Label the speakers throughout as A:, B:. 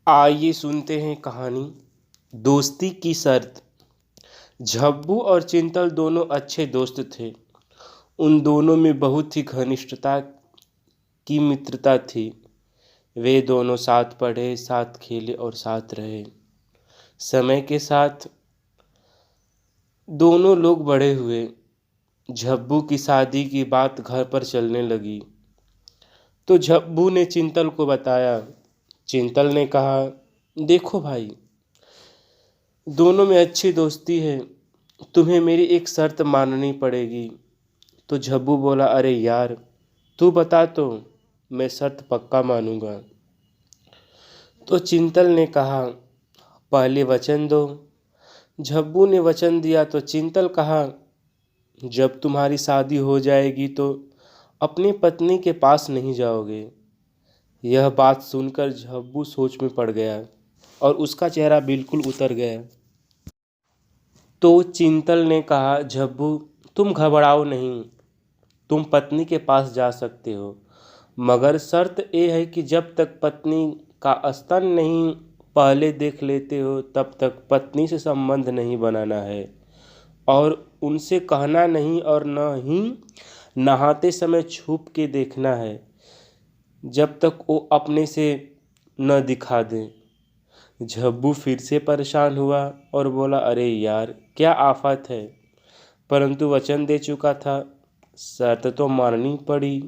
A: आइए सुनते हैं कहानी दोस्ती की शर्त। झब्बू और चिंतल दोनों अच्छे दोस्त थे। उन दोनों में बहुत ही घनिष्ठता की मित्रता थी। वे दोनों साथ पढ़े, साथ खेले और साथ रहे। समय के साथ दोनों लोग बड़े हुए। झब्बू की शादी की बात घर पर चलने लगी तो झब्बू ने चिंतल को बताया। चिंतल ने कहा, देखो भाई, दोनों में अच्छी दोस्ती है, तुम्हें मेरी एक शर्त माननी पड़ेगी। तो झब्बू बोला, अरे यार, तू बता तो मैं शर्त पक्का मानूंगा। तो चिंतल ने कहा, पहले वचन दो। झब्बू ने वचन दिया तो चिंतल कहा, जब तुम्हारी शादी हो जाएगी तो अपनी पत्नी के पास नहीं जाओगे। यह बात सुनकर झब्बू सोच में पड़ गया और उसका चेहरा बिल्कुल उतर गया। तो चिंतल ने कहा, झब्बू, तुम घबराओ नहीं, तुम पत्नी के पास जा सकते हो, मगर शर्त यह है कि जब तक पत्नी का स्तन नहीं पहले देख लेते हो तब तक पत्नी से संबंध नहीं बनाना है और उनसे कहना नहीं और न ही नहाते समय छुप के देखना है जब तक वो अपने से न दिखा दें। झब्बू फिर से परेशान हुआ और बोला, अरे यार, क्या आफत है, परंतु वचन दे चुका था, शर्त तो माननी पड़ी।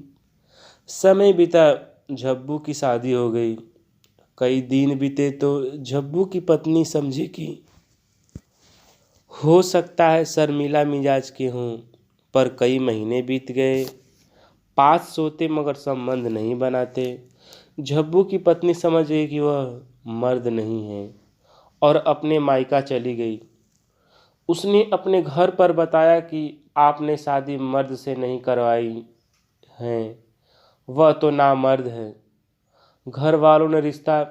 A: समय बीता, झब्बू की शादी हो गई। कई दिन बीते तो झब्बू की पत्नी समझी कि हो सकता है शर्मिला मिजाज के हों, पर कई महीने बीत गए। पास सोते मगर संबंध नहीं बनाते। झब्बू की पत्नी समझ गई कि वह मर्द नहीं है और अपने मायका चली गई। उसने अपने घर पर बताया कि आपने शादी मर्द से नहीं करवाई है, वह तो नामर्द है। घर वालों ने रिश्ता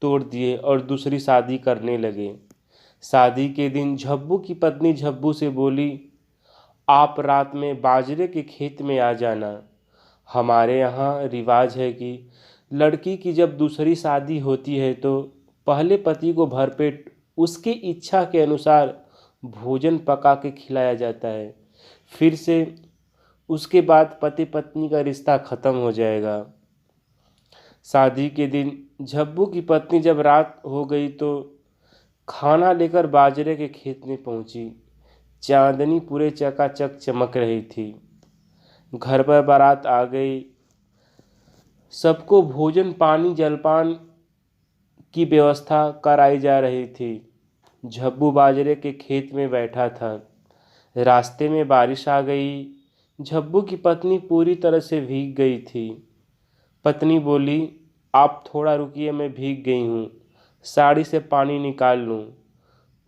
A: तोड़ दिए और दूसरी शादी करने लगे। शादी के दिन झब्बू की पत्नी झब्बू से बोली, आप रात में बाजरे के खेत में आ जाना। हमारे यहाँ रिवाज है कि लड़की की जब दूसरी शादी होती है तो पहले पति को भरपेट उसकी इच्छा के अनुसार भोजन पका के खिलाया जाता है। फिर से उसके बाद पति पत्नी का रिश्ता खत्म हो जाएगा। शादी के दिन झब्बू की पत्नी जब रात हो गई तो खाना लेकर बाजरे के खेत में पहुंची। चांदनी पूरे चकाचक चमक रही थी। घर पर बारात आ गई। सबको भोजन पानी जलपान की व्यवस्था कराई जा रही थी। झब्बू बाजरे के खेत में बैठा था। रास्ते में बारिश आ गई। झब्बू की पत्नी पूरी तरह से भीग गई थी। पत्नी बोली, आप थोड़ा रुकिए, मैं भीग गई हूँ, साड़ी से पानी निकाल लूँ।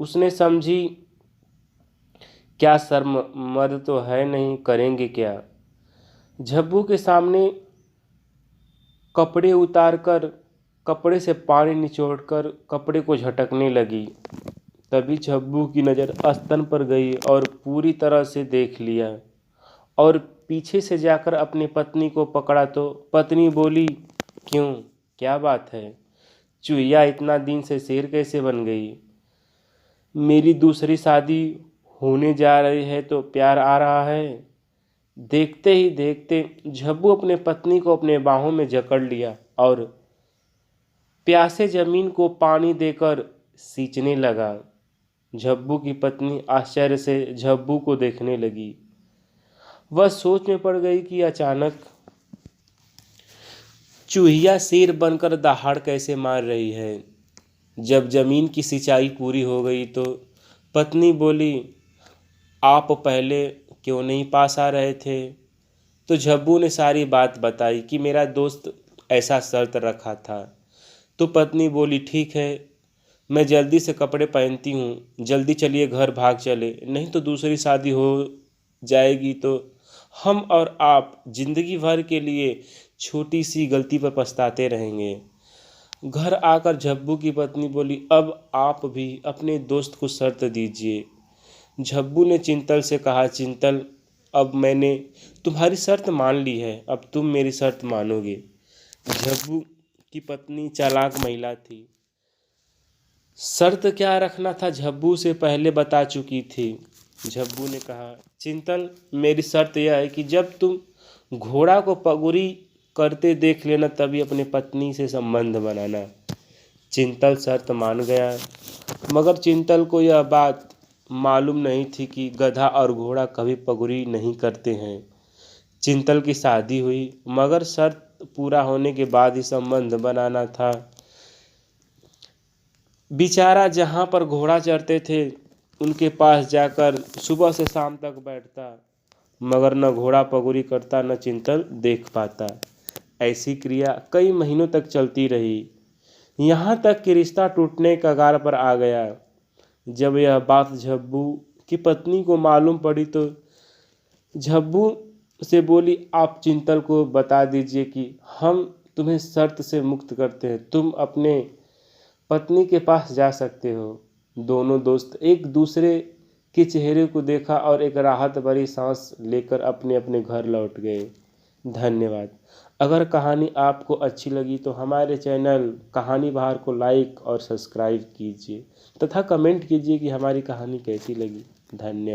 A: उसने समझी, क्या शर्म, मर्द तो है नहीं, करेंगे क्या। झब्बू के सामने कपड़े उतारकर कपड़े से पानी निचोड़कर कपड़े को झटकने लगी। तभी झब्बू की नज़र स्तन पर गई और पूरी तरह से देख लिया और पीछे से जाकर अपनी पत्नी को पकड़ा तो पत्नी बोली, क्यों, क्या बात है, चुहिया इतना दिन से शेर कैसे बन गई। मेरी दूसरी शादी होने जा रही है तो प्यार आ रहा है। देखते ही देखते झब्बू अपने पत्नी को अपने बाहों में जकड़ लिया और प्यासे जमीन को पानी देकर सींचने लगा। झब्बू की पत्नी आश्चर्य से झब्बू को देखने लगी। वह सोच में पड़ गई कि अचानक चूहिया शेर बनकर दहाड़ कैसे मार रही है। जब जमीन की सिंचाई पूरी हो गई तो पत्नी बोली, आप पहले क्यों नहीं पास आ रहे थे। तो झब्बू ने सारी बात बताई कि मेरा दोस्त ऐसा शर्त रखा था। तो पत्नी बोली, ठीक है, मैं जल्दी से कपड़े पहनती हूँ, जल्दी चलिए घर भाग चले, नहीं तो दूसरी शादी हो जाएगी तो हम और आप जिंदगी भर के लिए छोटी सी गलती पर पछताते रहेंगे। घर आकर झब्बू की पत्नी बोली, अब आप भी अपने दोस्त को शर्त दीजिए। झब्बू ने चिंतल से कहा, चिंतल, अब मैंने तुम्हारी शर्त मान ली है, अब तुम मेरी शर्त मानोगे। झब्बू की पत्नी चालाक महिला थी। शर्त क्या रखना था झब्बू से पहले बता चुकी थी। झब्बू ने कहा, चिंतल मेरी शर्त यह है कि जब तुम घोड़ा को पगुरी करते देख लेना तभी अपनी पत्नी से संबंध बनाना। चिंतल शर्त मान गया, मगर चिंतल को यह बात मालूम नहीं थी कि गधा और घोड़ा कभी पगुरी नहीं करते हैं। चिंतल की शादी हुई, मगर शर्त पूरा होने के बाद ही संबंध बनाना था। बेचारा जहाँ पर घोड़ा चढ़ते थे उनके पास जाकर सुबह से शाम तक बैठता, मगर न घोड़ा पगुरी करता न चिंतल देख पाता। ऐसी क्रिया कई महीनों तक चलती रही, यहाँ तक कि रिश्ता टूटने कगार पर आ गया। जब यह बात झब्बू की पत्नी को मालूम पड़ी तो झब्बू से बोली, आप चिंतल को बता दीजिए कि हम तुम्हें शर्त से मुक्त करते हैं, तुम अपने पत्नी के पास जा सकते हो। दोनों दोस्त एक दूसरे के चेहरे को देखा और एक राहत भरी सांस लेकर अपने अपने घर लौट गए। धन्यवाद। अगर कहानी आपको अच्छी लगी तो हमारे चैनल कहानी बहार को लाइक और सब्सक्राइब कीजिए तथा कमेंट कीजिए कि हमारी कहानी कैसी लगी। धन्यवाद।